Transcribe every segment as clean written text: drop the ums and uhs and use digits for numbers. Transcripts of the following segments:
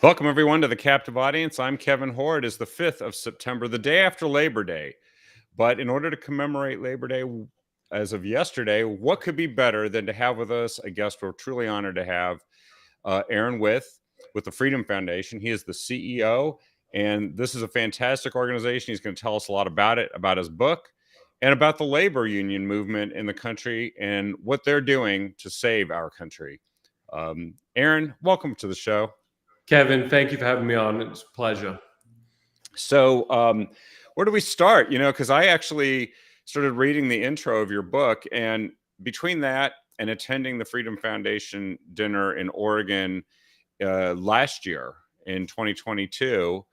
Welcome, everyone, to the Captive Audience. I'm Kevin Hoare. It is the 5th of September, the day after Labor Day. But in order to commemorate Labor Day as of yesterday, what could be better than to have with us a guest we're truly honored to have, Aaron with the Freedom Foundation. He is the CEO, and this is a fantastic organization. He's going to tell us a lot about it, about his book, and about the labor union movement in the country and what they're doing to save our country. Aaron, welcome to the show. Kevin, thank you for having me on. It's a pleasure. So where do we start? Because I actually started reading the intro of your book, and between that and attending the Freedom Foundation dinner in Oregon last year in 2022,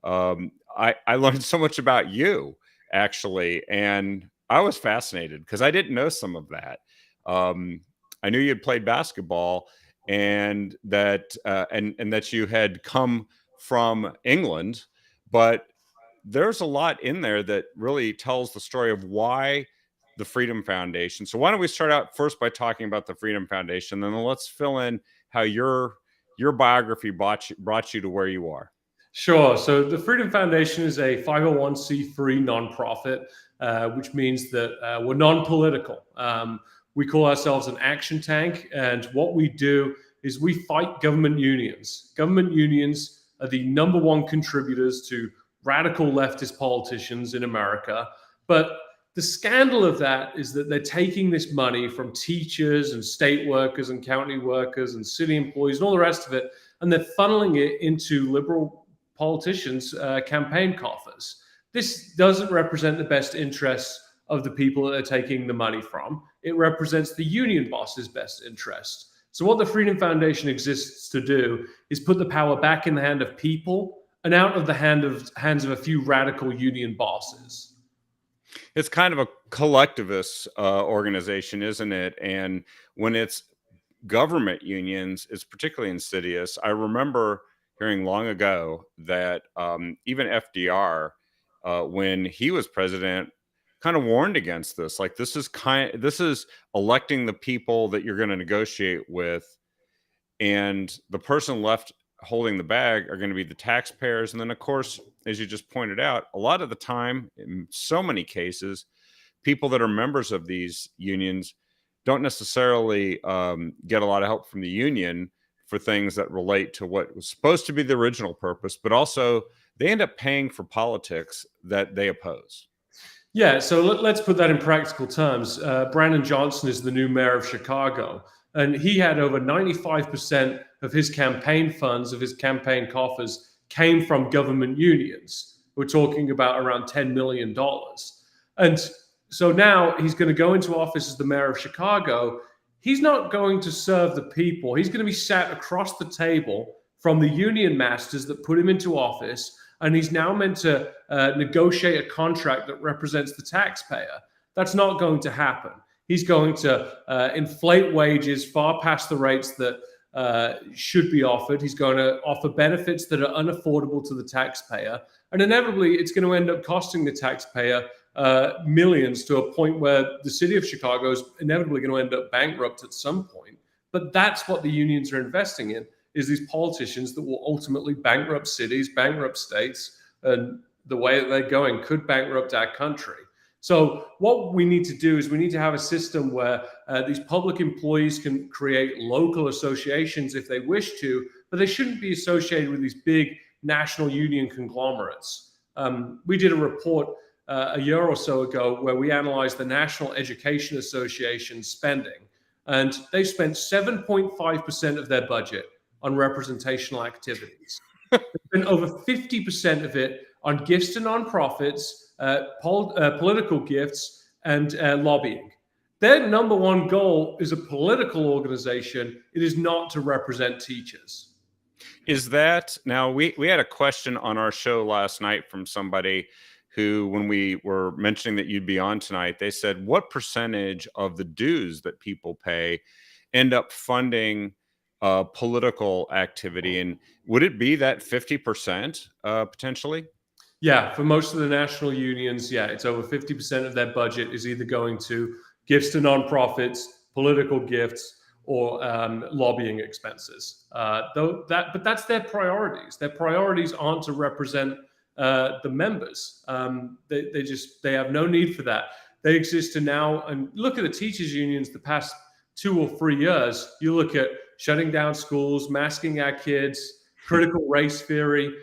I learned so much about you, actually, and I was fascinated because I didn't know some of that. I knew you had played basketball, and that you had come from England, but there's a lot in there that really tells the story of why the Freedom Foundation. So why don't we start out first by talking about the Freedom Foundation, then let's fill in how your biography brought you to where you are. Sure. So the Freedom Foundation is a 501c3 nonprofit, which means that we're non-political. We call ourselves an action tank, and what we do is we fight government unions. Government unions are the number one contributors to radical leftist politicians in America. But the scandal of that is that they're taking this money from teachers and state workers and county workers and city employees and all the rest of it, and they're funneling it into liberal politicians' campaign coffers. This doesn't represent the best interests of the people that they're taking the money from. It represents the union boss's best interest. So what the Freedom Foundation exists to do is put the power back in the hand of people and out of the hands of a few radical union bosses. It's kind of a collectivist organization, isn't it? And when it's government unions, it's particularly insidious. I remember hearing long ago that even FDR, when he was president, kind of warned against this. Like, this is electing the people that you're going to negotiate with, and the person left holding the bag are going to be the taxpayers. And then, of course, as you just pointed out, a lot of the time, in so many cases, people that are members of these unions don't necessarily get a lot of help from the union for things that relate to what was supposed to be the original purpose, but also they end up paying for politics that they oppose. Yeah, so let's put that in practical terms. Brandon Johnson is the new mayor of Chicago, and he had over 95% of his campaign funds, of his campaign coffers, came from government unions. We're talking about around $10 million. And so now he's going to go into office as the mayor of Chicago. He's not going to serve the people. He's going to be sat across the table from the union masters that put him into office, and he's now meant to negotiate a contract that represents the taxpayer. That's not going to happen. He's going to inflate wages far past the rates that should be offered. He's going to offer benefits that are unaffordable to the taxpayer. And inevitably, it's going to end up costing the taxpayer millions, to a point where the city of Chicago is inevitably going to end up bankrupt at some point. But that's what the unions are investing in, is these politicians that will ultimately bankrupt cities, bankrupt states, and the way that they're going could bankrupt our country. So what we need to do is we need to have a system where these public employees can create local associations if they wish to, but they shouldn't be associated with these big national union conglomerates. We did a report a year or so ago where we analyzed the National Education Association spending, and they spent 7.5% of their budget on representational activities. And over 50% of it on gifts to nonprofits, political gifts, and lobbying. Their number one goal is a political organization. It is not to represent teachers. Is that, now we had a question on our show last night from somebody who, when we were mentioning that you'd be on tonight, they said, what percentage of the dues that people pay end up funding political activity? And would it be that 50% potentially? Yeah, for most of the national unions, yeah, it's over 50% of their budget is either going to gifts to nonprofits, political gifts, or lobbying expenses. But that's their priorities. Their priorities aren't to represent the members. They have no need for that. They exist to now, and look at the teachers unions the past 2 or 3 years. You look at shutting down schools, masking our kids, critical race theory,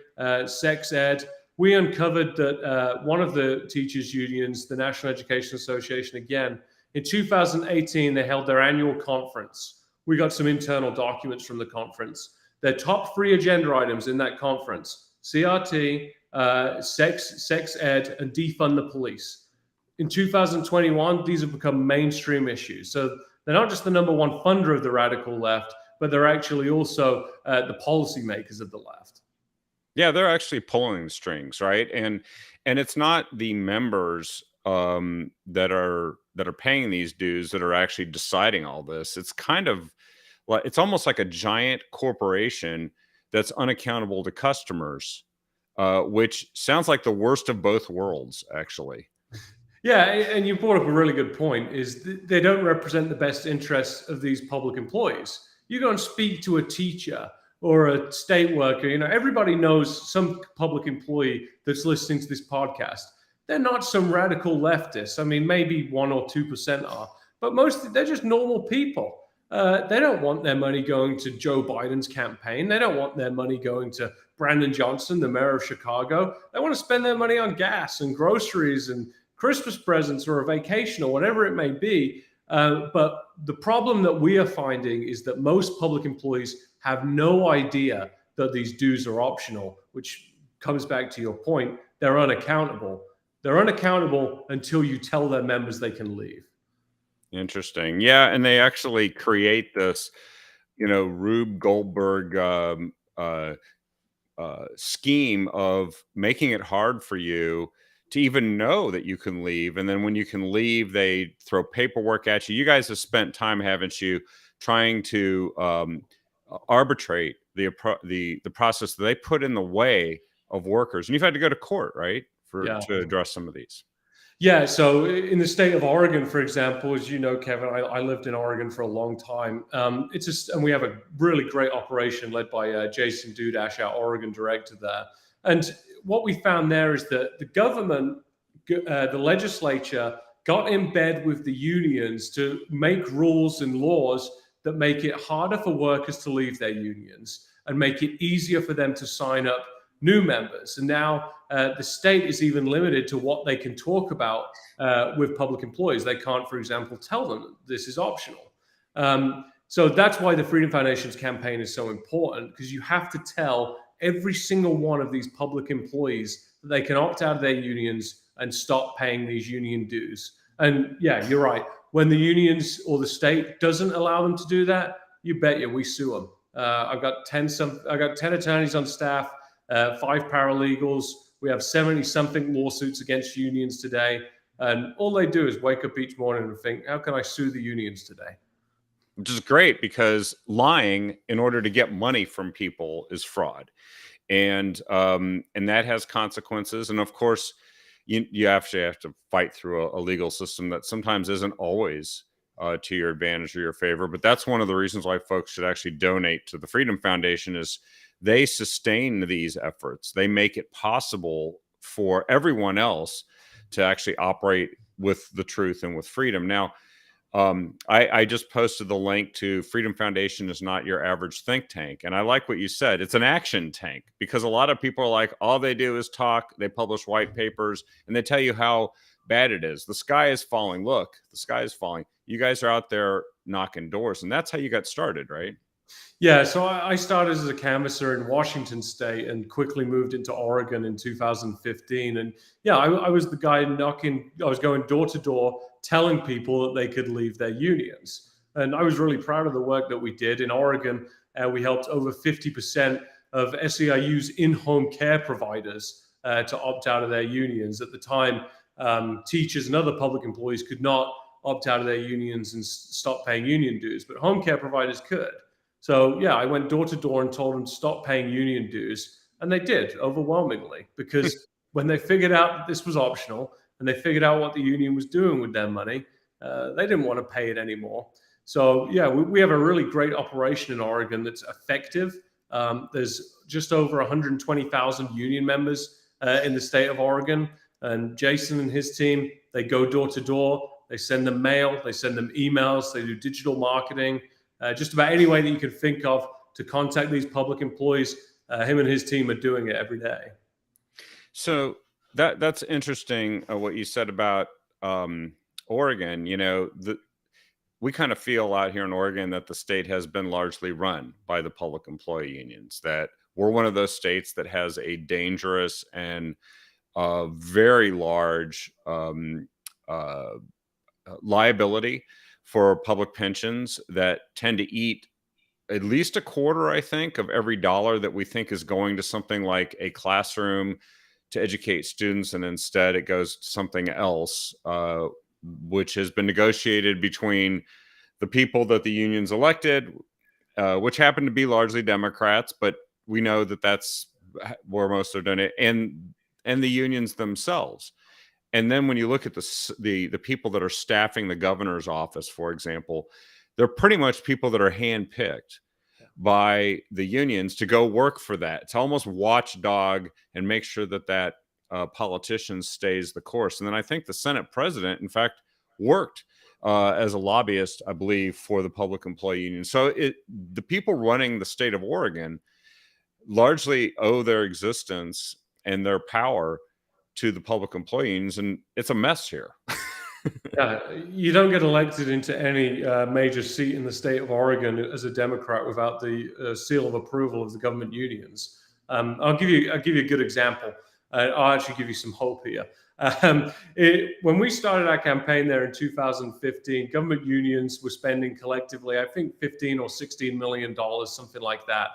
sex ed. We uncovered that one of the teachers unions, the National Education Association, again, in 2018, they held their annual conference. We got some internal documents from the conference. Their top 3 agenda items in that conference: CRT, sex ed, and defund the police. In 2021, these have become mainstream issues. So they're not just the number one funder of the radical left, but they're actually also the policymakers of the left. Yeah, they're actually pulling the strings, right? And it's not the members that are paying these dues that are actually deciding all this. It's kind of like it's almost like a giant corporation that's unaccountable to customers, which sounds like the worst of both worlds, actually. Yeah, and you brought up a really good point, is they don't represent the best interests of these public employees. You go and speak to a teacher or a state worker, everybody knows some public employee that's listening to this podcast. They're not some radical leftists. I mean, maybe 1 or 2% are, but most, they're just normal people. They don't want their money going to Joe Biden's campaign. They don't want their money going to Brandon Johnson, the mayor of Chicago. They want to spend their money on gas and groceries and Christmas presents or a vacation or whatever it may be. But the problem that we are finding is that most public employees have no idea that these dues are optional, which comes back to your point. They're unaccountable. They're unaccountable until you tell their members they can leave. Interesting. Yeah, and they actually create this, Rube Goldberg scheme of making it hard for you to even know that you can leave. And then when you can leave, they throw paperwork at you. You guys have spent time, haven't you, trying to arbitrate the process that they put in the way of workers, and you've had to go to court, right, Yeah. to address some of these. Yeah, so in the state of Oregon, for example, as you know, Kevin, I lived in Oregon for a long time. And we have a really great operation led by Jason Dudash, our Oregon director there. And what we found there is that the government, the legislature, got in bed with the unions to make rules and laws that make it harder for workers to leave their unions and make it easier for them to sign up new members. And now the state is even limited to what they can talk about with public employees. They can't, for example, tell them this is optional. So that's why the Freedom Foundation's campaign is so important, because you have to tell every single one of these public employees that they can opt out of their unions and stop paying these union dues. And yeah, you're right. When the unions or the state doesn't allow them to do that, you bet you we sue them. I've got 10 attorneys on staff, 5 paralegals. We have 70 something lawsuits against unions today. And all they do is wake up each morning and think, how can I sue the unions today? Which is great, because lying in order to get money from people is fraud. And that has consequences. And of course, you actually have to fight through a legal system that sometimes isn't always to your advantage or your favor. But that's one of the reasons why folks should actually donate to the Freedom Foundation, is they sustain these efforts. They make it possible for everyone else to actually operate with the truth and with freedom. Now, I just posted the link to Freedom Foundation is not your average think tank. And I like what you said. It's an action tank, because a lot of people are like, all they do is talk. They publish white papers and they tell you how bad it is. The sky is falling. Look, the sky is falling. You guys are out there knocking doors. And that's how you got started, right? Yeah, so I started as a canvasser in Washington State and quickly moved into Oregon in 2015. And yeah, I was the guy I was going door to door telling people that they could leave their unions. And I was really proud of the work that we did. In Oregon, we helped over 50% of SEIU's in-home care providers to opt out of their unions. At the time, teachers and other public employees could not opt out of their unions and stop paying union dues, but home care providers could. So yeah, I went door to door and told them to stop paying union dues. And they did, overwhelmingly, because when they figured out that this was optional and they figured out what the union was doing with their money, they didn't want to pay it anymore. So yeah, we have a really great operation in Oregon that's effective. There's just over 120,000 union members in the state of Oregon, and Jason and his team, they go door to door. They send them mail, they send them emails, they do digital marketing, just about any way that you can think of to contact these public employees. Him and his team are doing it every day. So that's interesting what you said about Oregon. We kind of feel out here in Oregon that the state has been largely run by the public employee unions, that we're one of those states that has a dangerous and very large liability for public pensions that tend to eat at least a quarter, I think, of every dollar that we think is going to something like a classroom to educate students, and instead it goes to something else, which has been negotiated between the people that the unions elected, which happen to be largely Democrats, but we know that that's where most are doing it, and the unions themselves. And then when you look at the people that are staffing the governor's office, for example, they're pretty much people that are handpicked by the unions to go work for that, to almost watchdog and make sure that politician stays the course. And then I think the Senate president, in fact, worked as a lobbyist, I believe, for the public employee union. So the people running the state of Oregon largely owe their existence and their power to the public employee unions, and it's a mess here. Yeah, you don't get elected into any major seat in the state of Oregon as a Democrat without the seal of approval of the government unions. I'll give you a good example. I'll actually give you some hope here. When we started our campaign there in 2015, government unions were spending collectively, I think, $15 or $16 million, something like that,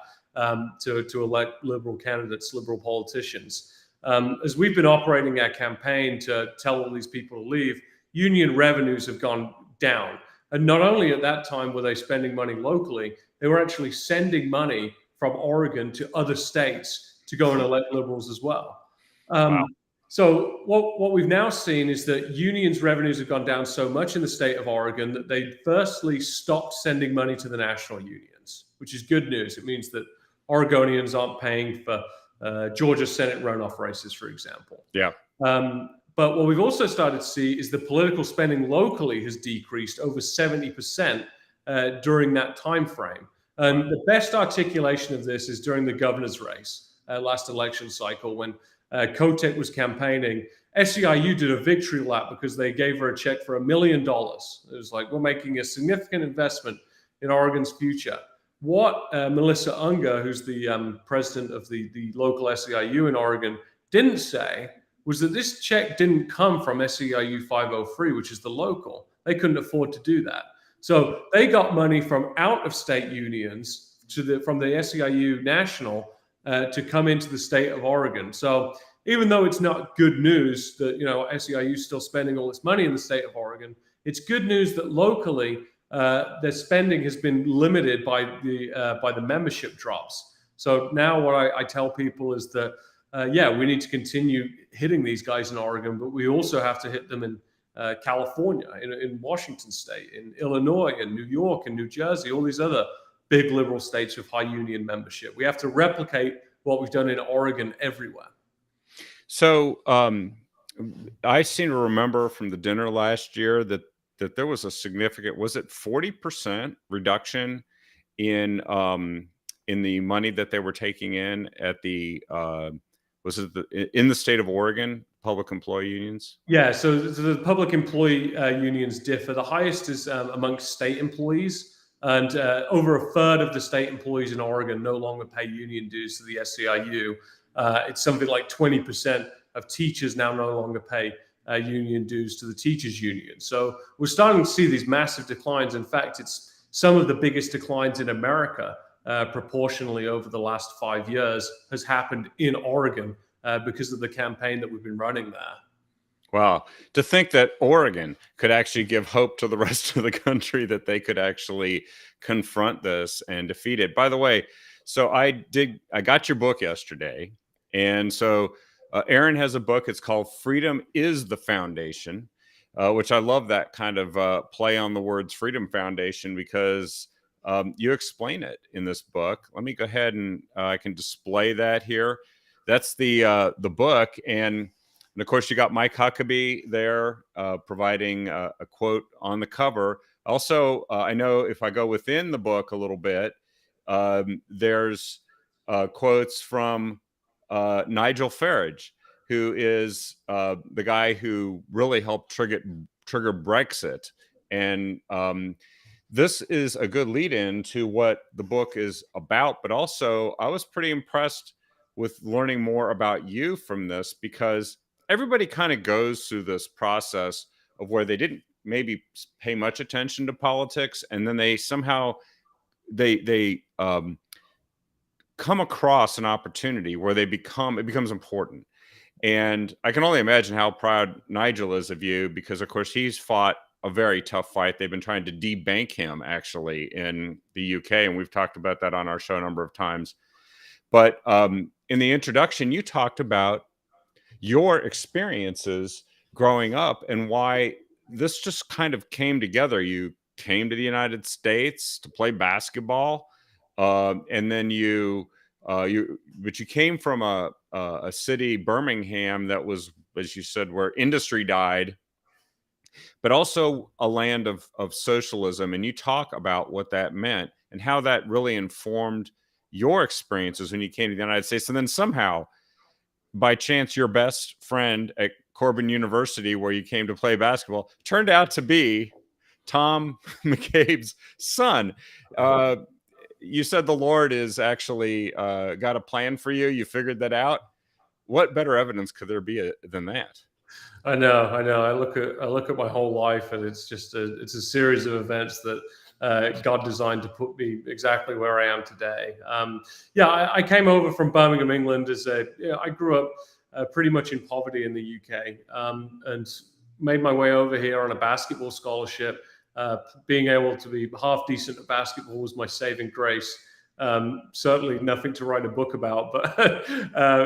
to elect liberal candidates, liberal politicians. As we've been operating our campaign to tell all these people to leave, union revenues have gone down. And not only at that time were they spending money locally, they were actually sending money from Oregon to other states to go and elect liberals as well. Wow. So what we've now seen is that unions' revenues have gone down so much in the state of Oregon that they firstly stopped sending money to the national unions, which is good news. It means that Oregonians aren't paying for Georgia Senate runoff races, for example. Yeah. But what we've also started to see is the political spending locally has decreased over 70% during that time frame. And the best articulation of this is during the governor's race last election cycle when Kotek was campaigning. SEIU did a victory lap because they gave her a check for $1 million. It was like, we're making a significant investment in Oregon's future. What Melissa Unger, who's the president of the local SEIU in Oregon, didn't say was that this check didn't come from SEIU 503, which is the local. They couldn't afford to do that. So they got money from out-of-state unions from the SEIU national to come into the state of Oregon. So even though it's not good news that SEIU is still spending all this money in the state of Oregon, it's good news that locally their spending has been limited by the membership drops. So now what I tell people is that we need to continue hitting these guys in Oregon, but we also have to hit them in California, in Washington State, in Illinois, in New York, and New Jersey, all these other big liberal states with high union membership. We have to replicate what we've done in Oregon everywhere. So I seem to remember from the dinner last year that there was a significant, was it 40% reduction in the money that they were taking in at the in the state of Oregon, public employee unions? Yeah, so the public employee unions differ. The highest is amongst state employees, and over a third of the state employees in Oregon no longer pay union dues to the SEIU. It's something like 20% of teachers now no longer pay union dues to the teachers union. So we're starting to see these massive declines. In fact, it's some of the biggest declines in America proportionally over the last 5 years has happened in Oregon because of the campaign that we've been running there. Wow. To think that Oregon could actually give hope to the rest of the country that they could actually confront this and defeat it. By the way, so I got your book yesterday. And so Aaron has a book. It's called Freedom is the Foundation. which I love that kind of play on the words Freedom Foundation, because you explain it in this book. Let me go ahead and I can display that here. That's the book, and of course you got Mike Huckabee there providing a quote on the cover. Also, I know if I go within the book a little bit, there's quotes from Nigel Farage, who is the guy who really helped trigger Brexit. And this is a good lead in to what the book is about. But also, I was pretty impressed with learning more about you from this, because everybody kind of goes through this process of where they didn't maybe pay much attention to politics, and then they somehow they come across an opportunity where it becomes important. And I can only imagine how proud Nigel is of you, because, of course, he's fought a very tough fight. They've been trying to debank him, actually, in the UK, and we've talked about that on our show a number of times. But in the introduction, you talked about your experiences growing up and why this just kind of came together. You came to the United States to play basketball, and then but you came from a city, Birmingham, that was, as you said, where industry died, but also a land of socialism. And you talk about what that meant and how that really informed your experiences when you came to the United States. And then somehow, by chance, your best friend at Corbin University, where you came to play basketball, turned out to be Tom McCabe's son. Uh, you said the Lord is actually got a plan for you. You figured that out. What better evidence could there be than that? I know, I know. I look at my whole life, and it's a series of events that God designed to put me exactly where I am today. Yeah, I came over from Birmingham, England. I grew up pretty much in poverty in the UK, and made my way over here on a basketball scholarship. Being able to be half decent at basketball was my saving grace. Certainly nothing to write a book about, but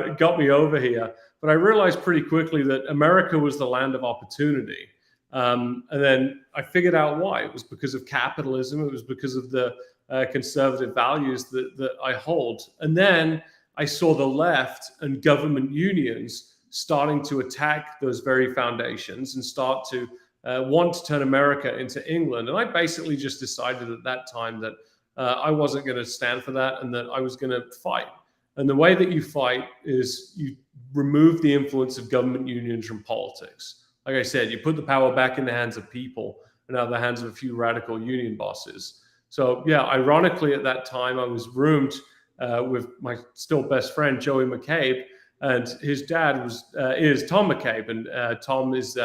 it got me over here. But I realized pretty quickly that America was the land of opportunity. And then I figured out why. It was because of capitalism. It was because of the conservative values that I hold. And then I saw the left and government unions starting to attack those very foundations and start to want to turn America into England. And I basically just decided at that time that I wasn't going to stand for that, and that I was going to fight. And the way that you fight is you remove the influence of government unions from politics. Like I said, you put the power back in the hands of people and out of the hands of a few radical union bosses. So, yeah, ironically, at that time, I was roomed with my still best friend, Joey McCabe, and his dad is Tom McCabe, and Tom is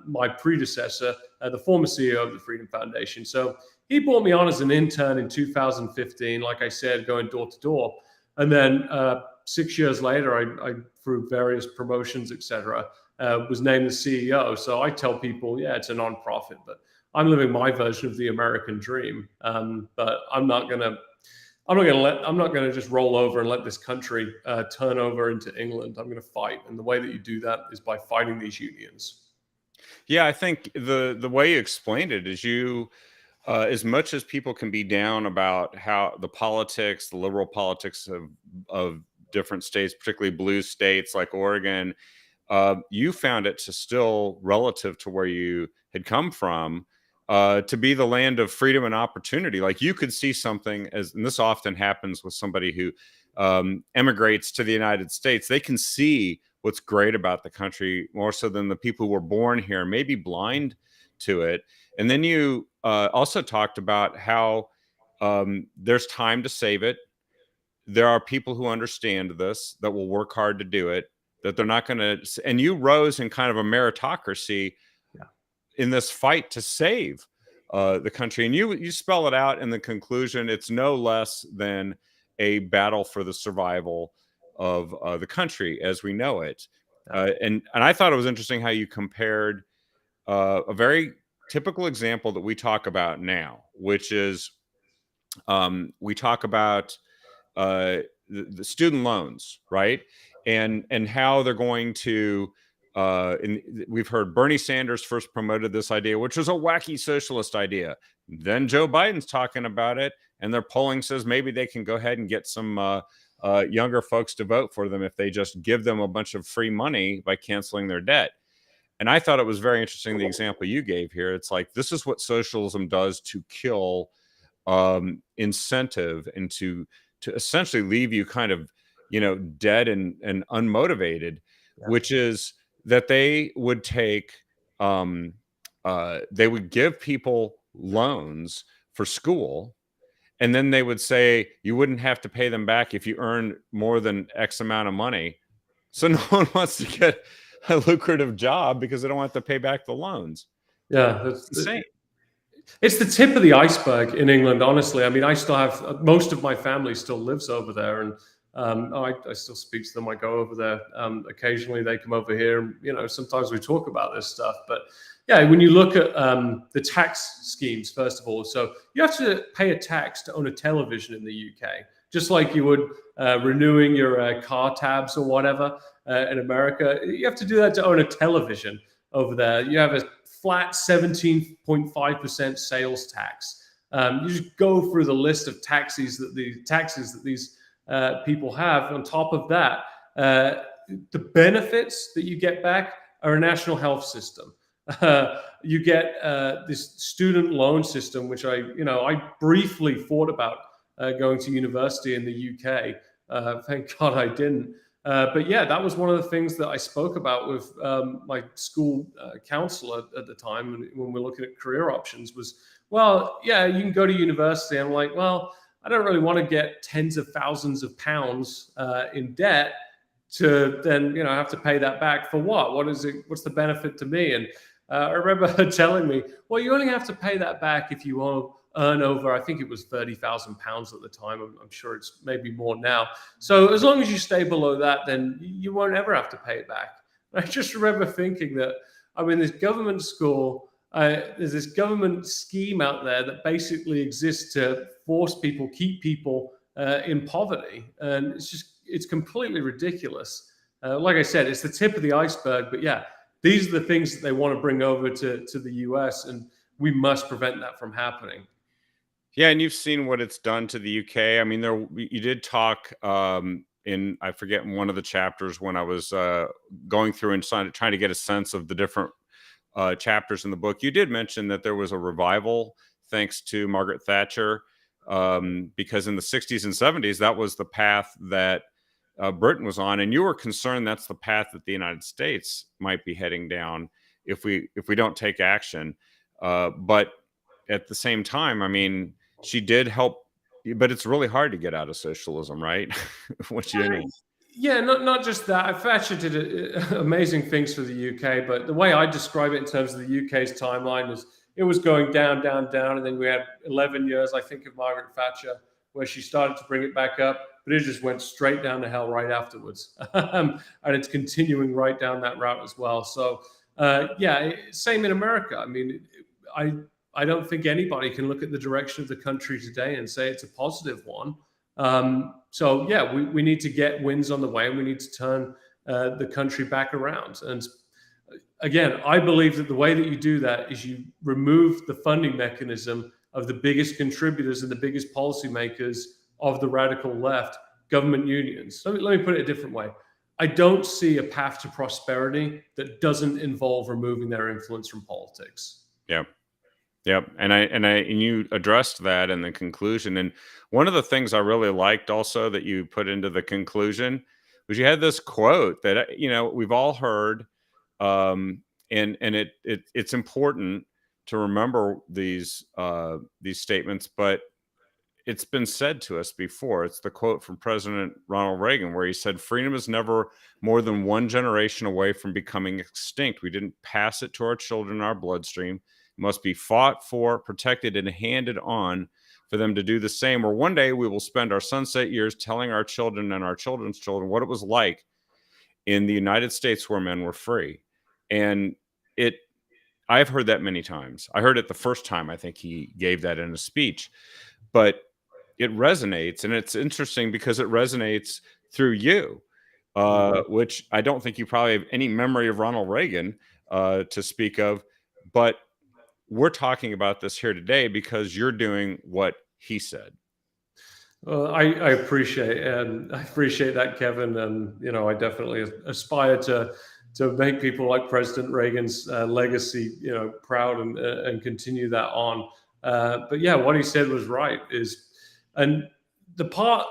my predecessor, the former CEO of the Freedom Foundation. So he brought me on as an intern in 2015, like I said, going door to door. And then 6 years later, I through various promotions, etc., was named the CEO. So I tell people, yeah, it's a nonprofit, but I'm living my version of the American dream. But I'm not gonna just roll over and let this country turn over into England. I'm gonna fight, and the way that you do that is by fighting these unions. Yeah, I think the way you explained it is as much as people can be down about how the liberal politics of different states, particularly blue states like Oregon, you found it to still, relative to where you had come from, to be the land of freedom and opportunity. Like, you could see something, and this often happens with somebody who emigrates to the United States. They can see what's great about the country more so than the people who were born here, maybe blind to it. And then you also talked about how there's time to save it. There are people who understand this, that will work hard to do it, that they're not going to. And you rose in kind of a meritocracy Yeah, in this fight to save the country. And you spell it out in the conclusion. It's no less than a battle for the survival of the country as we know it. yeah, And I thought it was interesting how you compared a very typical example that we talk about now, which is we talk about uh, the student loans, right? And how they're going to we've heard Bernie Sanders first promoted this idea, which was a wacky socialist idea. Then Joe Biden's talking about it, and their polling says maybe they can go ahead and get some younger folks to vote for them if they just give them a bunch of free money by canceling their debt. And I thought it was very interesting, the example you gave here. It's like, this is what socialism does to kill incentive and to essentially leave you kind of, dead and unmotivated, Yeah. which is that they would take, they would give people loans for school, and then they would say you wouldn't have to pay them back if you earn more than X amount of money. So no one wants to get a lucrative job because they don't want to pay back the loans. Yeah, It's insane. it's the tip of the iceberg in England, honestly. I mean, I still have most of my family still lives over there, and I still speak to them. I go over there occasionally. They come over here, and sometimes we talk about this stuff. But yeah, when you look at the tax schemes, first of all, so you have to pay a tax to own a television in the UK, just like you would renewing your car tabs or whatever in America. You have to do that to own a television over there. You have a flat 17.5% sales tax. You just go through the list of taxes that these people have. On top of that, the benefits that you get back are a national health system. You get this student loan system, which I briefly thought about going to university in the UK. Thank God I didn't. But yeah, that was one of the things that I spoke about with my school counselor at the time when we're looking at career options was, well, yeah, you can go to university. I'm like, well, I don't really want to get tens of thousands of pounds in debt to then, have to pay that back for what? What's the benefit to me? And I remember her telling me, well, you only have to pay that back if you earn over, I think it was £30,000 at the time. I'm sure it's maybe more now. So as long as you stay below that, then you won't ever have to pay it back. And I just remember thinking that, this government school, there's this government scheme out there that basically exists to keep people in poverty. And it's completely ridiculous. Like I said, it's the tip of the iceberg, but yeah, these are the things that they want to bring over to the US, and we must prevent that from happening. Yeah, and you've seen what it's done to the UK. I mean, you did talk in, I forget, in one of the chapters when I was going through and trying to get a sense of the different chapters in the book. You did mention that there was a revival thanks to Margaret Thatcher, because in the 60s and 70s, that was the path that Britain was on, and you were concerned that's the path that the United States might be heading down if we don't take action. But at the same time, she did help, but it's really hard to get out of socialism, right? What you mean? Yeah, not just that. Thatcher did amazing things for the UK, but the way I describe it in terms of the UK's timeline is it was going down, down, down, and then we had 11 years, I think, of Margaret Thatcher, where she started to bring it back up, but it just went straight down to hell right afterwards. And it's continuing right down that route as well. So, yeah, same in America. I don't think anybody can look at the direction of the country today and say it's a positive one. So yeah, we need to get wins on the way, and we need to turn the country back around. And again, I believe that the way that you do that is you remove the funding mechanism of the biggest contributors and the biggest policymakers of the radical left, government unions. Let me put it a different way. I don't see a path to prosperity that doesn't involve removing their influence from politics. Yeah. Yep. And you addressed that in the conclusion. And one of the things I really liked also that you put into the conclusion was you had this quote that, we've all heard. And it's important to remember these statements, but it's been said to us before. It's the quote from President Ronald Reagan, where he said, "Freedom is never more than one generation away from becoming extinct. We didn't pass it to our children in our bloodstream. It must be fought for, protected, and handed on for them to do the same. Or one day we will spend our sunset years telling our children and our children's children what it was like in the United States where men were free." And I've heard that many times. I heard it the first time I think he gave that in a speech, but it resonates. And it's interesting because it resonates through you. Mhm. which I don't think you probably have any memory of Ronald Reagan to speak of. But we're talking about this here today because you're doing what he said. Well, I appreciate that, Kevin, and I definitely aspire to make people like President Reagan's legacy, proud and continue that on. But yeah, what he said was right. And the part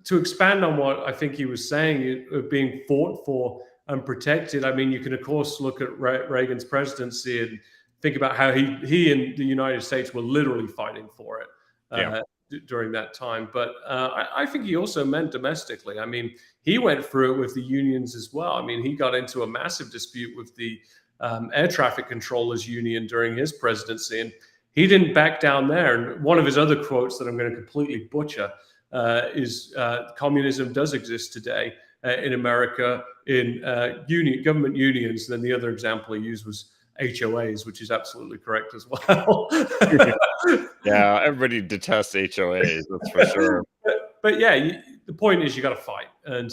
to expand on what I think he was saying, being fought for and protected. I mean, you can of course look at Reagan's presidency and think about how he and the United States were literally fighting for it. Yeah. During that time. But I think he also meant domestically. I mean, he went through it with the unions as well. I mean, he got into a massive dispute with the air traffic controllers union during his presidency, and he didn't back down there. And one of his other quotes that I'm going to completely butcher is communism does exist today in America in government unions. And then the other example he used was HOAs, which is absolutely correct as well. Yeah, everybody detests HOAs, that's for sure. But yeah, the point is you got to fight, and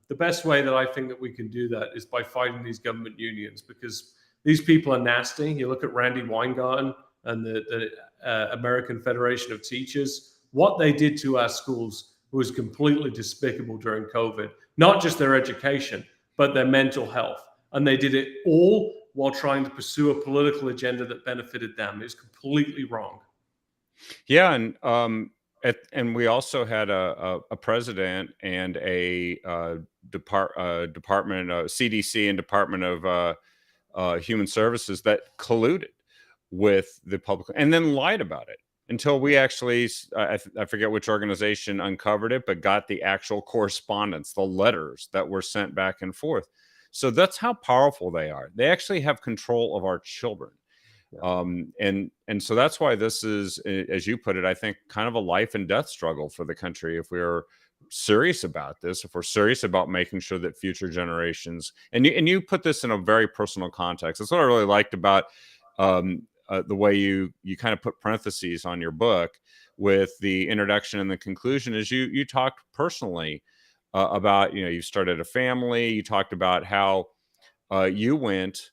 the best way that I think that we can do that is by fighting these government unions, because these people are nasty. You look at Randy Weingarten and the American Federation of Teachers. What they did to our schools was completely despicable during COVID. Not just their education, but their mental health, and they did it all while trying to pursue a political agenda that benefited them. It's completely wrong. Yeah, and we also had a president and a department, CDC and Department of Human Services that colluded with the public and then lied about it until we actually, I forget which organization uncovered it, but got the actual correspondence, the letters that were sent back and forth. So that's how powerful they are. They actually have control of our children. Yeah. And so that's why this is, as you put it, I think kind of a life and death struggle for the country. If we're serious about this, if we're serious about making sure that future generations, and you put this in a very personal context. That's what I really liked about the way you kind of put parentheses on your book with the introduction and the conclusion. Is you talked personally about, you started a family. You talked about how you went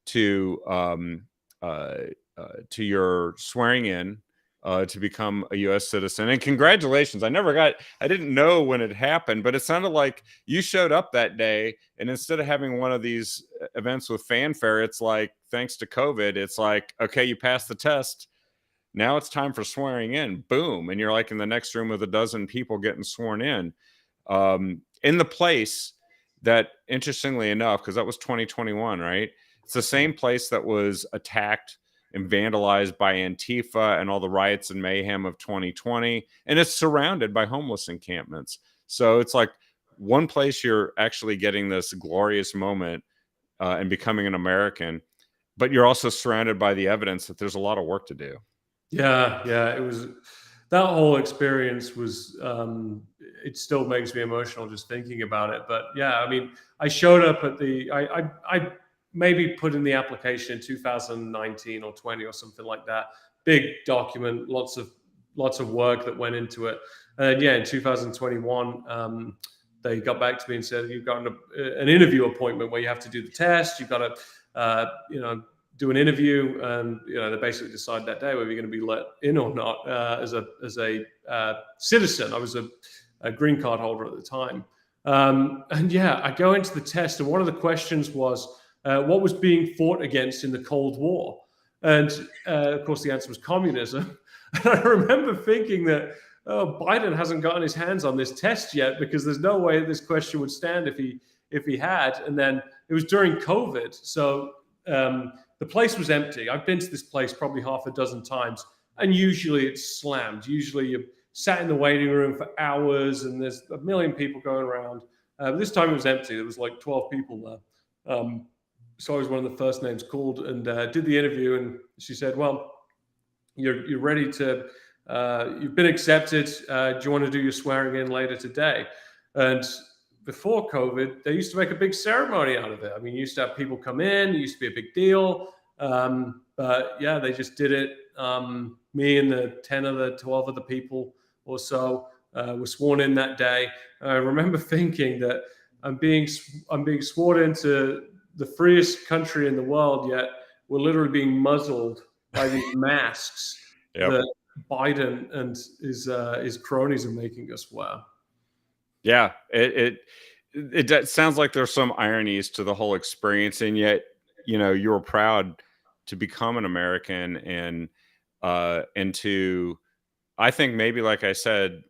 to to your swearing in to become a U.S. citizen. And congratulations! I didn't know when it happened, but it sounded like you showed up that day, and instead of having one of these events with fanfare, it's like, thanks to COVID, it's like, okay, you passed the test. Now it's time for swearing in. Boom, and you're like in the next room with a dozen people getting sworn in the place that, interestingly enough, because that was 2021, right? It's the same place that was attacked and vandalized by Antifa and all the riots and mayhem of 2020. And it's surrounded by homeless encampments. So it's like one place you're actually getting this glorious moment and becoming an American, but you're also surrounded by the evidence that there's a lot of work to do. Yeah, it was that whole experience was it still makes me emotional just thinking about it. But yeah, I mean, I showed up at I maybe put in the application in 2019 or 20 or something like that. Big document, lots of work that went into it. And yeah, in 2021, they got back to me and said, you've got an interview appointment where you have to do the test. You've got to do an interview, and they basically decide that day whether you're going to be let in or not as a citizen. I was a green card holder at the time, and yeah, I go into the test, and one of the questions was what was being fought against in the Cold War, and of course the answer was communism. And I remember thinking that, oh, Biden hasn't gotten his hands on this test yet, because there's no way this question would stand if he had. And then it was during COVID, so. The place was empty. I've been to this place probably half a dozen times, and usually it's slammed. Usually you're sat in the waiting room for hours, and there's a million people going around. This time it was empty. There was like 12 people there. So I was one of the first names called, and did the interview. And she said, "Well, you're ready to. You've been accepted. Do you want to do your swearing in later today?" And before COVID, they used to make a big ceremony out of it. I mean, you used to have people come in. It used to be a big deal. But yeah, they just did it. Me and the 10 of the 12 of the people or so were sworn in that day. I remember thinking that I'm being sworn into the freest country in the world, yet we're literally being muzzled by these masks Yep. that Biden and his cronies are making us wear. Yeah. Sounds like there's some ironies to the whole experience, and yet, you were proud to become an American, and to, I think, maybe, like I said,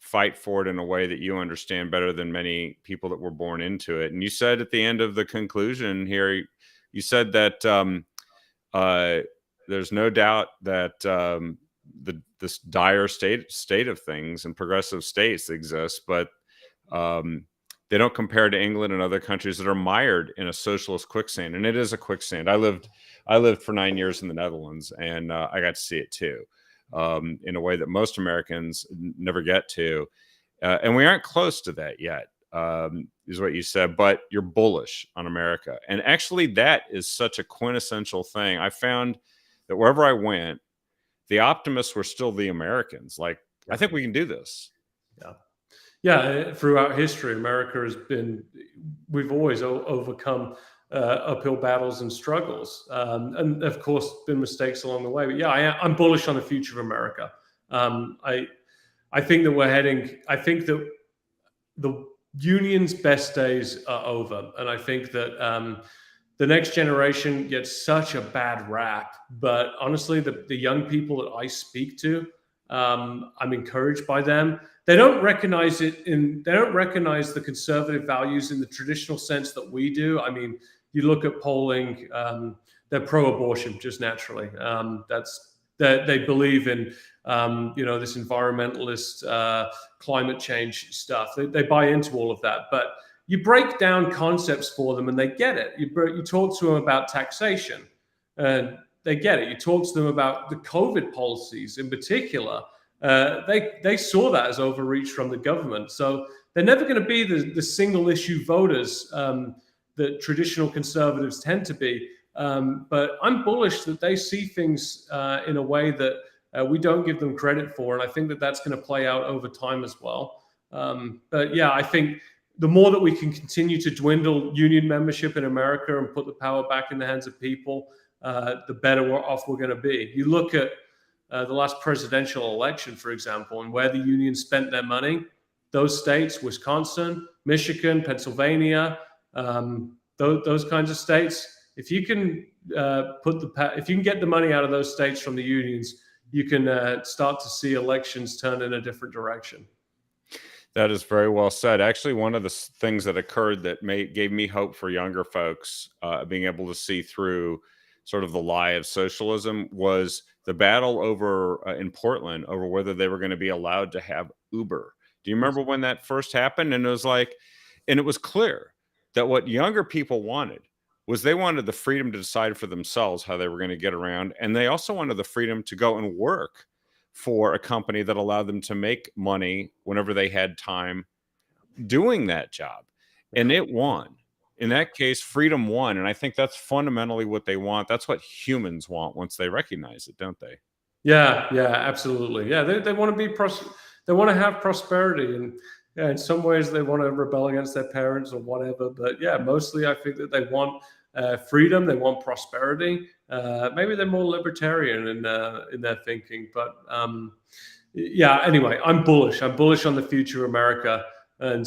fight for it in a way that you understand better than many people that were born into it. And you said at the end of the conclusion here, you said that uh, there's no doubt that this dire state of things in progressive states exists, but um, they don't compare to England and other countries that are mired in a socialist quicksand. And it is a quicksand. I lived for 9 years in the Netherlands, and I got to see it too, in a way that most Americans never get to. And we aren't close to that yet, is what you said, but you're bullish on America. And actually, that is such a quintessential thing. I found that wherever I went, the optimists were still the Americans. Like, I Yeah, think we can do this. yeah. Yeah, throughout history, America has been, we've always overcome uphill battles and struggles. And of course, been mistakes along the way. But yeah, I'm bullish on the future of America. Um, I, I think that I think that the union's best days are over. And I think that the next generation gets such a bad rap. But honestly, the young people that I speak to, I'm encouraged by them. They don't recognize they don't recognize the conservative values in the traditional sense that we do. I mean, you look at polling, they're pro-abortion just naturally. That's that they believe in, this environmentalist, climate change stuff. They buy into all of that, but you break down concepts for them and they get it. You talk to them about taxation and they get it. You talk to them about the COVID policies in particular. They saw that as overreach from the government. So they're never going to be the single issue voters that traditional conservatives tend to be. But I'm bullish that they see things in a way that we don't give them credit for. And I think that that's going to play out over time as well. But yeah, I think the more that we can continue to dwindle union membership in America and put the power back in the hands of people, the better off we're going to be. You look at the last presidential election, for example, and where the unions spent their money, those states, Wisconsin, Michigan, Pennsylvania, those kinds of states, if you can if you can get the money out of those states from the unions, you can start to see elections turn in a different direction. That is very well said. Actually, one of the things that occurred that gave me hope for younger folks being able to see through sort of the lie of socialism was the battle over in Portland over whether they were going to be allowed to have Uber. Do you remember when that first happened? And it was like, and it was clear that what younger people wanted was they wanted the freedom to decide for themselves how they were going to get around, and they also wanted the freedom to go and work for a company that allowed them to make money whenever they had time doing that job. And it won. In that case, freedom won. And I think that's fundamentally what they want. That's what humans want once they recognize it, don't they? Yeah, yeah, absolutely. Yeah, they want to be they want to have prosperity, and yeah, in some ways they want to rebel against their parents or whatever. But yeah, mostly I think that they want freedom, they want prosperity. Maybe they're more libertarian in their thinking, but yeah. Anyway, I'm bullish. I'm bullish on the future of America. And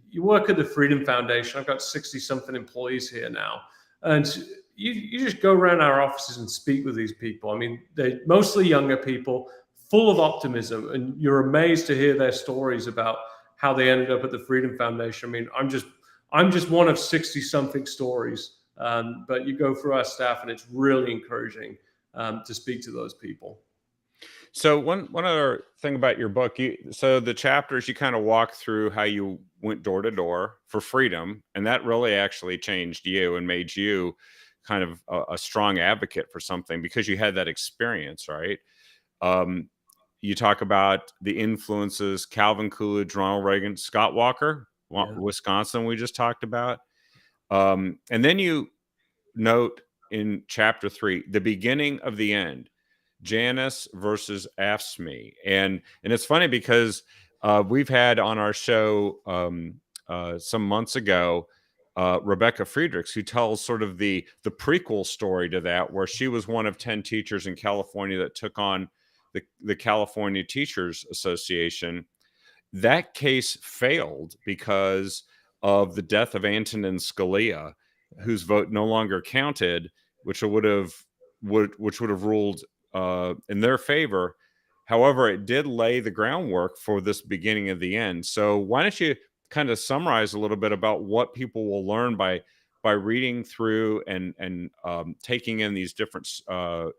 you work at the Freedom Foundation. I've got 60 something employees here now, and you just go around our offices and speak with these people. I mean, they're mostly younger people, full of optimism, and you're amazed to hear their stories about how they ended up at the Freedom Foundation. I mean, I'm just one of 60 something stories, but you go through our staff, and it's really encouraging to speak to those people. So one other thing about your book, so the chapters you kind of walk through how you went door to door for freedom, and that really actually changed you and made you kind of a strong advocate for something because you had that experience, right? Um, you talk about the influences: Calvin Coolidge, Ronald Reagan, Scott Walker, Yeah, Wisconsin, we just talked about, and then you note in chapter 3 the beginning of the end. Janus versus AFSCME. And it's funny because we've had on our show some months ago, Rebecca Friedrichs, who tells sort of the prequel story to that, where she was one of 10 teachers in California that took on the California Teachers Association. That case failed because of the death of Antonin Scalia, whose vote no longer counted, which would have ruled in their favor. However, it did lay the groundwork for this beginning of the end. So why don't you kind of summarize a little bit about what people will learn by reading through and taking in these different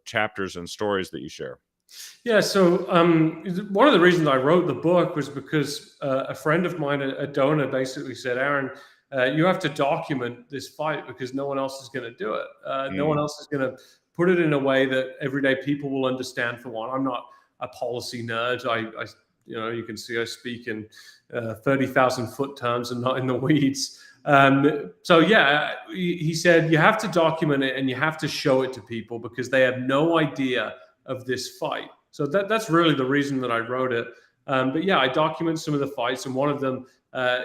chapters and stories that you share? Yeah, so one of the reasons I wrote the book was because a friend of mine, a donor, basically said, Aaron, you have to document this fight because no one else is going to do it. No one else is going to put it in a way that everyday people will understand. For one, I'm not a policy nerd. You can see I speak in 30,000 foot terms and not in the weeds. So yeah, he said you have to document it and you have to show it to people because they have no idea of this fight. So that's really the reason that I wrote it. But yeah, I document some of the fights, and one of them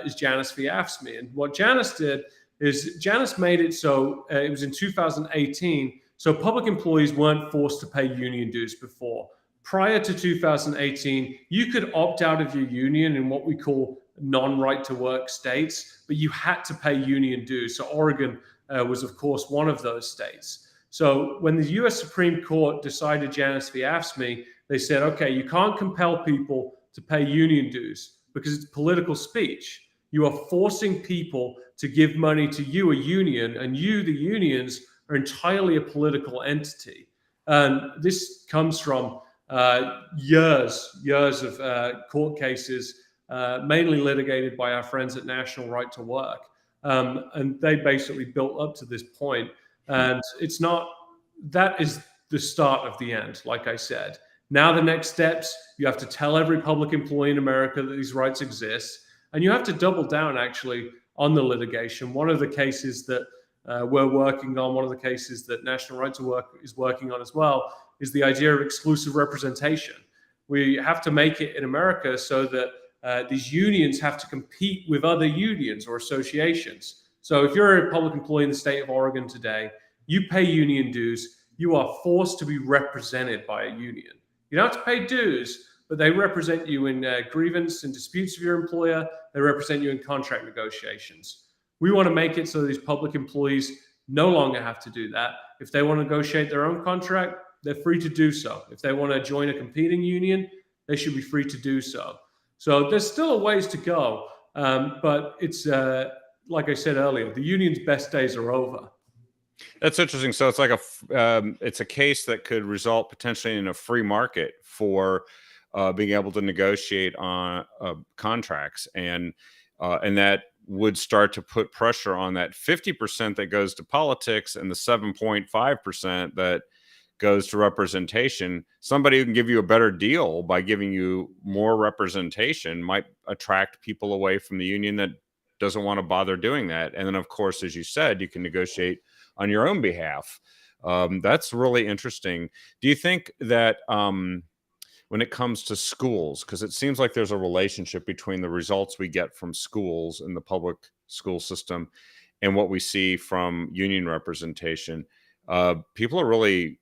is Janus v. AFSCME. And what Janus did is Janus made it so it was in 2018, so public employees weren't forced to pay union dues before. Prior to 2018, you could opt out of your union in what we call non-right to work states, but you had to pay union dues. So Oregon was, of course, one of those states. So when the US Supreme Court decided Janus v. AFSCME, they said, okay, you can't compel people to pay union dues because it's political speech. You are forcing people to give money to you, a union, and you, the unions, are entirely a political entity. And this comes from years of court cases, mainly litigated by our friends at National Right to Work. And they basically built up to this point. And it's not, that is the start of the end, like I said. Now the next steps, you have to tell every public employee in America that these rights exist. And you have to double down, actually, on the litigation. One of the cases that we're working on, one of the cases that National Right to Work is working on as well, is the idea of exclusive representation. We have to make it in America so that these unions have to compete with other unions or associations. So if you're a public employee in the state of Oregon today, you pay union dues, you are forced to be represented by a union. You don't have to pay dues, but they represent you in grievance and disputes of your employer. They represent you in contract negotiations. We want to make it so these public employees no longer have to do that. If they want to negotiate their own contract, they're free to do so. If they want to join a competing union, they should be free to do so. So there's still a ways to go, but it's like I said earlier, the union's best days are over. That's interesting. So it's like it's a case that could result potentially in a free market for being able to negotiate on contracts, and that would start to put pressure on that 50% that goes to politics and the 7.5% that goes to representation. Somebody who can give you a better deal by giving you more representation might attract people away from the union that doesn't want to bother doing that. And then, of course, as you said, you can negotiate on your own behalf. That's really interesting. Do you think that when it comes to schools, because it seems like there's a relationship between the results we get from schools in the public school system and what we see from union representation, people are really,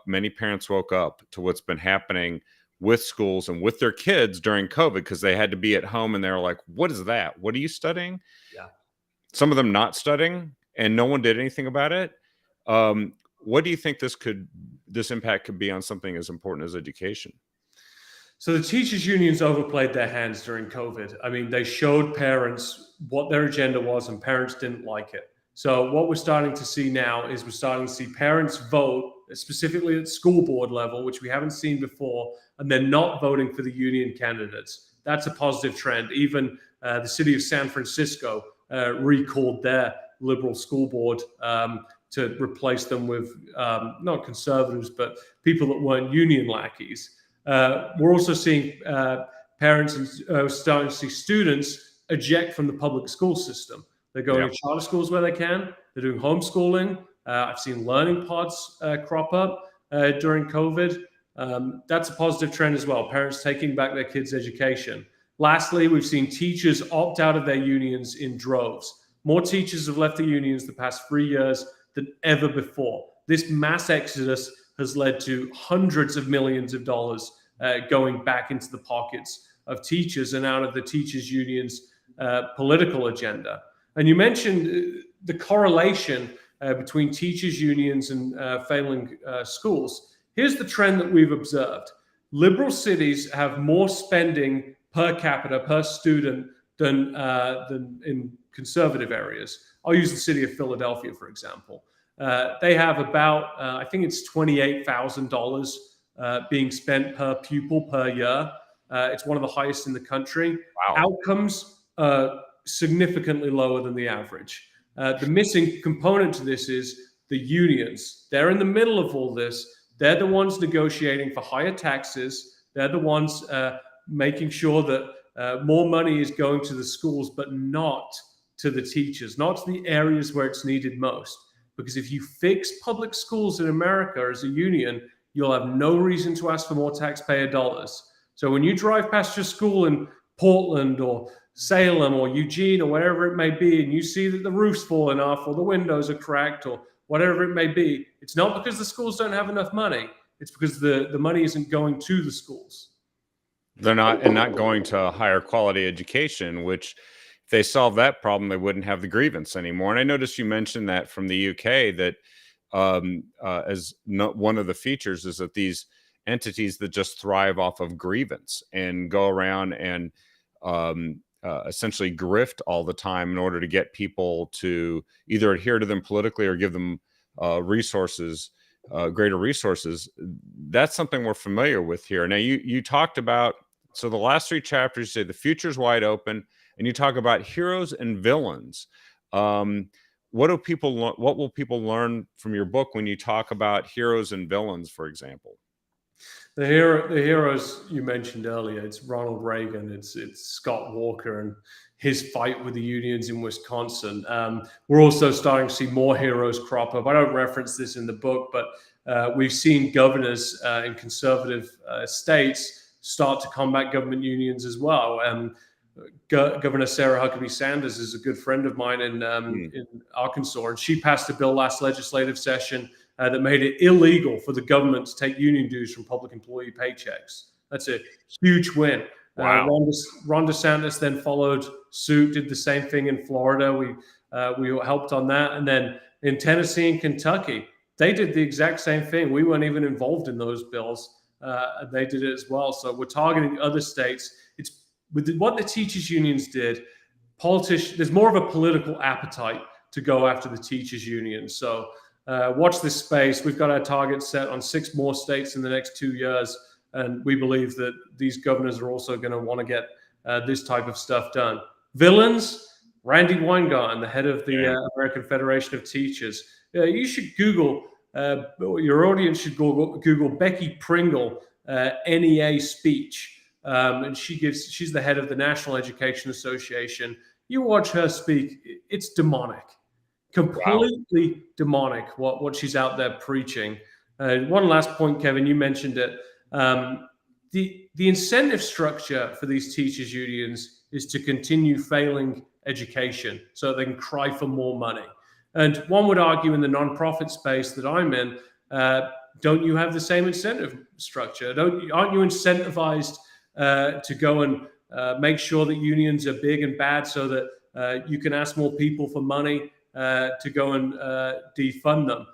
many parents woke up to what's been happening with schools and with their kids during COVID, because they had to be at home and they're like, what is that? What are you studying? Yeah. Some of them not studying, and no one did anything about it. What do you think this impact could be on something as important as education? So the teachers' unions overplayed their hands during COVID. I mean, they showed parents what their agenda was, and parents didn't like it. So what we're starting to see now is we're starting to see parents vote, specifically at school board level, which we haven't seen before, and they're not voting for the union candidates. That's a positive trend. Even the city of San Francisco recalled their liberal school board to replace them with not conservatives, but people that weren't union lackeys. We're also seeing parents and starting to see students eject from the public school system. They're going to charter schools where they can. They're doing homeschooling. I've seen learning pods crop up during COVID. That's a positive trend as well. Parents taking back their kids' education. Lastly, we've seen teachers opt out of their unions in droves. More teachers have left the unions the past 3 years than ever before. This mass exodus has led to hundreds of millions of dollars going back into the pockets of teachers and out of the teachers' unions' political agenda. And you mentioned the correlation between teachers' unions and failing schools. Here's the trend that we've observed. Liberal cities have more spending per capita, per student, than in conservative areas. I'll use the city of Philadelphia, for example. They have about, I think it's $28,000 being spent per pupil per year. It's one of the highest in the country. Wow. Outcomes are significantly lower than the average. The missing component to this is the unions. They're in the middle of all this. They're the ones negotiating for higher taxes. They're the ones making sure that more money is going to the schools, but not to the teachers, not to the areas where it's needed most. Because if you fix public schools in America as a union, you'll have no reason to ask for more taxpayer dollars. So when you drive past your school in Portland or Salem or Eugene or wherever it may be, and you see that the roof's falling off or the windows are cracked or whatever it may be, it's not because the schools don't have enough money. It's because the money isn't going to the schools. They're not going to a higher quality education, which if they solve that problem, they wouldn't have the grievance anymore. And I noticed you mentioned that from the UK, that one of the features is that these entities that just thrive off of grievance and go around and essentially grift all the time in order to get people to either adhere to them politically or give them resources, greater resources. That's something we're familiar with here. Now, you talked about, so the last three chapters, you say the future's wide open, and you talk about heroes and villains. What will people learn from your book when you talk about heroes and villains, for example? The heroes you mentioned earlier, it's Ronald Reagan, it's Scott Walker and his fight with the unions in Wisconsin. We're also starting to see more heroes crop up. I don't reference this in the book, but we've seen governors in conservative states start to combat government unions as well. Governor Sarah Huckabee Sanders is a good friend of mine in Arkansas, and she passed a bill last legislative session that made it illegal for the government to take union dues from public employee paychecks. That's a huge win. Wow. Ron DeSantis then followed suit, did the same thing in Florida. We helped on that. And then in Tennessee and Kentucky, they did the exact same thing. We weren't even involved in those bills. They did it as well. So we're targeting other states. It's with what the teachers unions did. There's more of a political appetite to go after the teachers unions. So watch this space. We've got our target set on 6 more states in the next 2 years. And we believe that these governors are also going to want to get this type of stuff done. Villains, Randy Weingarten, the head of the American Federation of Teachers. You should Google, your audience should Google Becky Pringle, NEA speech. And she's the head of the National Education Association. You watch her speak, it's demonic. Completely demonic what she's out there preaching. One last point, Kevin, you mentioned it. The incentive structure for these teachers unions is to continue failing education so they can cry for more money. And one would argue in the nonprofit space that I'm in, don't you have the same incentive structure? Aren't you incentivized to go and make sure that unions are big and bad so that you can ask more people for money to go and defund them?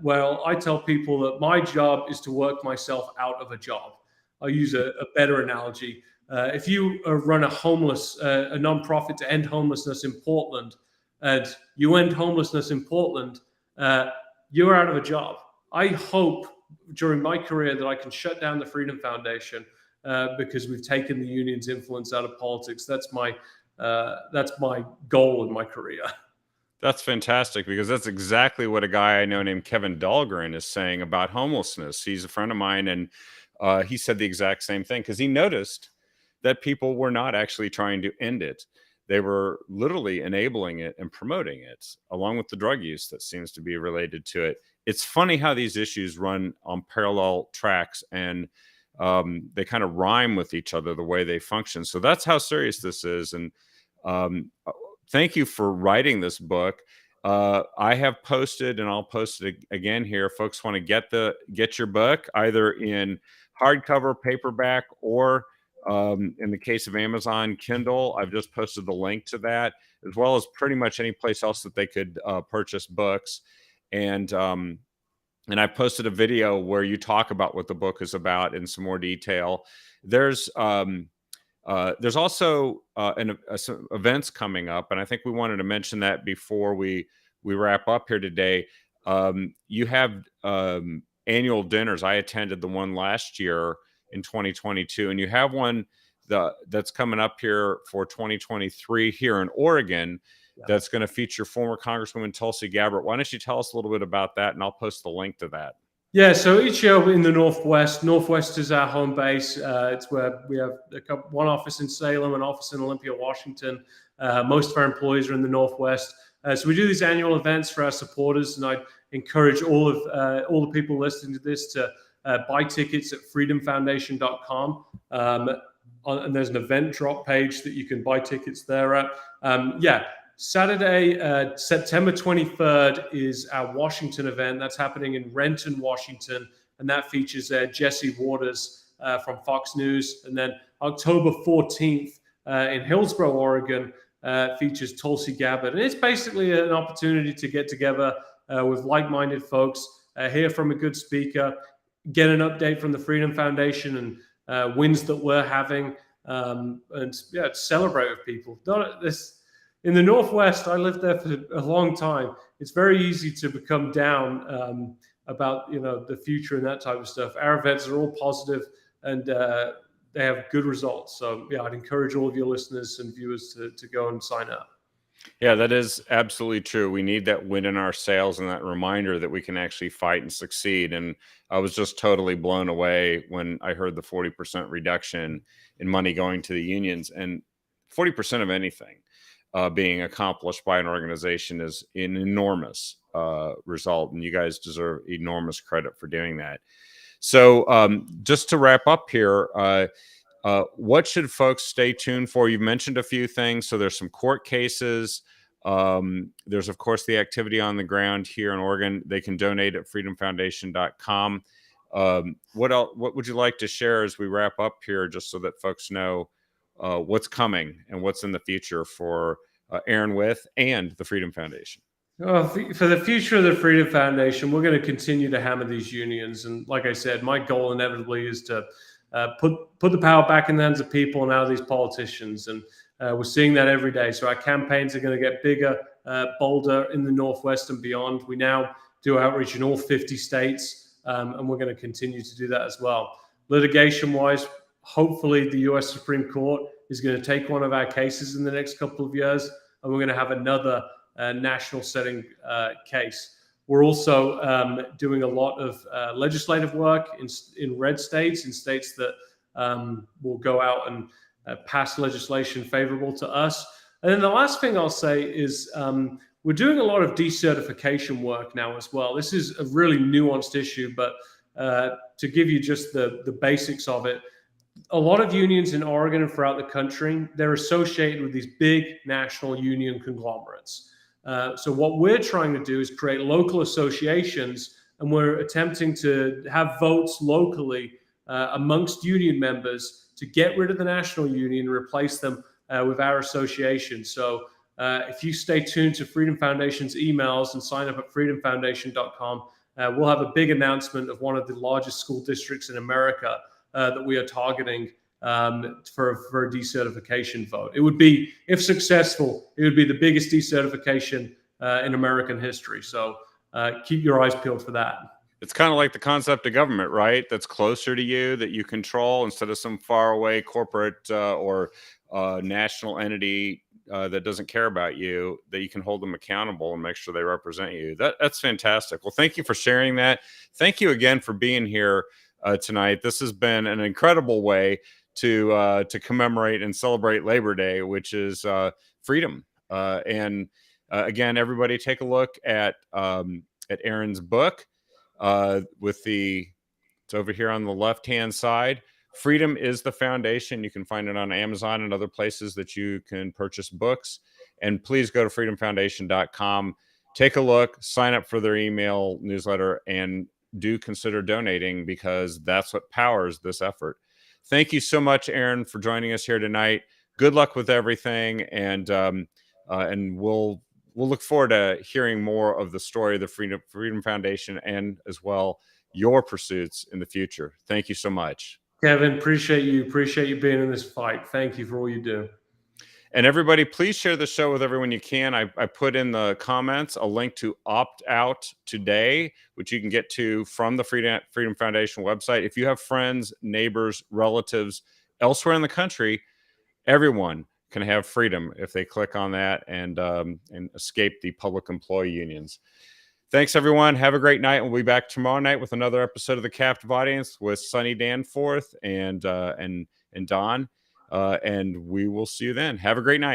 Well, I tell people that my job is to work myself out of a job. I'll use a better analogy. If you run a nonprofit to end homelessness in Portland, and you end homelessness in Portland, you're out of a job. I hope during my career that I can shut down the Freedom Foundation because we've taken the union's influence out of politics. That's my goal in my career. That's fantastic, because that's exactly what a guy I know named Kevin Dahlgren is saying about homelessness. He's a friend of mine, and he said the exact same thing, because he noticed that people were not actually trying to end it. They were literally enabling it and promoting it, along with the drug use that seems to be related to it. It's funny how these issues run on parallel tracks, and they kind of rhyme with each other the way they function. So that's how serious this is. And um, uh, thank you for writing this book. I have posted, and I'll post it again here. Folks want to get your book either in hardcover, paperback, or in the case of Amazon Kindle. I've just posted the link to that, as well as pretty much any place else that they could purchase books. And I posted a video where you talk about what the book is about in some more detail. There's also some events coming up, and I think we wanted to mention that before we wrap up here today. You have annual dinners. I attended the one last year in 2022, and you have one that's coming up here for 2023 here in Oregon. Yeah. That's going to feature former Congresswoman Tulsi Gabbard. Why don't you tell us a little bit about that, and I'll post the link to that. Yeah, so each year in the Northwest. Northwest is our home base. It's where we have one office in Salem, an office in Olympia, Washington. Most of our employees are in the Northwest. So we do these annual events for our supporters, and I encourage all the people listening to this to buy tickets at freedomfoundation.com. And there's an event drop page that you can buy tickets there at. Saturday, September 23rd is our Washington event. That's happening in Renton, Washington, and that features Jesse Waters from Fox News. And then October 14th in Hillsboro, Oregon, features Tulsi Gabbard. And it's basically an opportunity to get together with like-minded folks, hear from a good speaker, get an update from the Freedom Foundation and wins that we're having, and celebrate with people. In the Northwest, I lived there for a long time. It's very easy to become down about the future and that type of stuff. Our events are all positive, and they have good results. So I'd encourage all of your listeners and viewers to go and sign up. Yeah, that is absolutely true. We need that win in our sails and that reminder that we can actually fight and succeed. And I was just totally blown away when I heard the 40% reduction in money going to the unions, and 40% of anything being accomplished by an organization is an enormous result. And you guys deserve enormous credit for doing that. So just to wrap up here, what should folks stay tuned for? You've mentioned a few things. So there's some court cases. There's, of course, the activity on the ground here in Oregon. They can donate at freedomfoundation.com. What else? What would you like to share as we wrap up here, just so that folks know what's coming and what's in the future for Aaron With and the Freedom Foundation? Well, for the future of the Freedom Foundation, we're going to continue to hammer these unions. And like I said, my goal inevitably is to put the power back in the hands of people and out of these politicians. And we're seeing that every day. So our campaigns are going to get bigger, bolder in the Northwest and beyond. We now do outreach in all 50 states, and we're going to continue to do that as well. Litigation-wise, hopefully the U.S. Supreme Court is going to take one of our cases in the next couple of years, and we're going to have another national setting case. We're also doing a lot of legislative work in red states, in states that will go out and pass legislation favorable to us. And then the last thing I'll say is we're doing a lot of decertification work now as well. This is a really nuanced issue, but to give you just the basics of it, a lot of unions in Oregon and throughout the country, they're associated with these big national union conglomerates. So what we're trying to do is create local associations, and we're attempting to have votes locally amongst union members to get rid of the national union and replace them with our association. So if you stay tuned to Freedom Foundation's emails and sign up at freedomfoundation.com, we'll have a big announcement of one of the largest school districts in America that we are targeting for a decertification vote. It would be, if successful, it would be the biggest decertification in American history. So keep your eyes peeled for that. It's kind of like the concept of government, right? That's closer to you, that you control, instead of some faraway corporate or national entity that doesn't care about you, that you can hold them accountable and make sure they represent you. That's fantastic. Well, thank you for sharing that. Thank you again for being here tonight. This has been an incredible way to commemorate and celebrate Labor Day, which is freedom. And again, everybody take a look at Aaron's book with the It's over here on the left-hand side. Freedom is the Foundation. You can find it on Amazon and other places that you can purchase books. And please go to freedomfoundation.com. Take a look, sign up for their email newsletter, and do consider donating, because that's what powers this effort. Thank you so much, Aaron, for joining us here tonight. Good luck with everything, and we'll look forward to hearing more of the story of the Freedom Foundation, and as well your pursuits in the future. Thank you so much, Kevin. Appreciate you being in this fight. Thank you for all you do. And everybody, please share the show with everyone you can. I put in the comments a link to Opt Out Today, which you can get to from the Freedom Foundation website. If you have friends, neighbors, relatives elsewhere in the country, everyone can have freedom if they click on that and escape the public employee unions. Thanks, everyone. Have a great night. We'll be back tomorrow night with another episode of The Captive Audience with Sunny Danforth and Don. And we will see you then. Have a great night.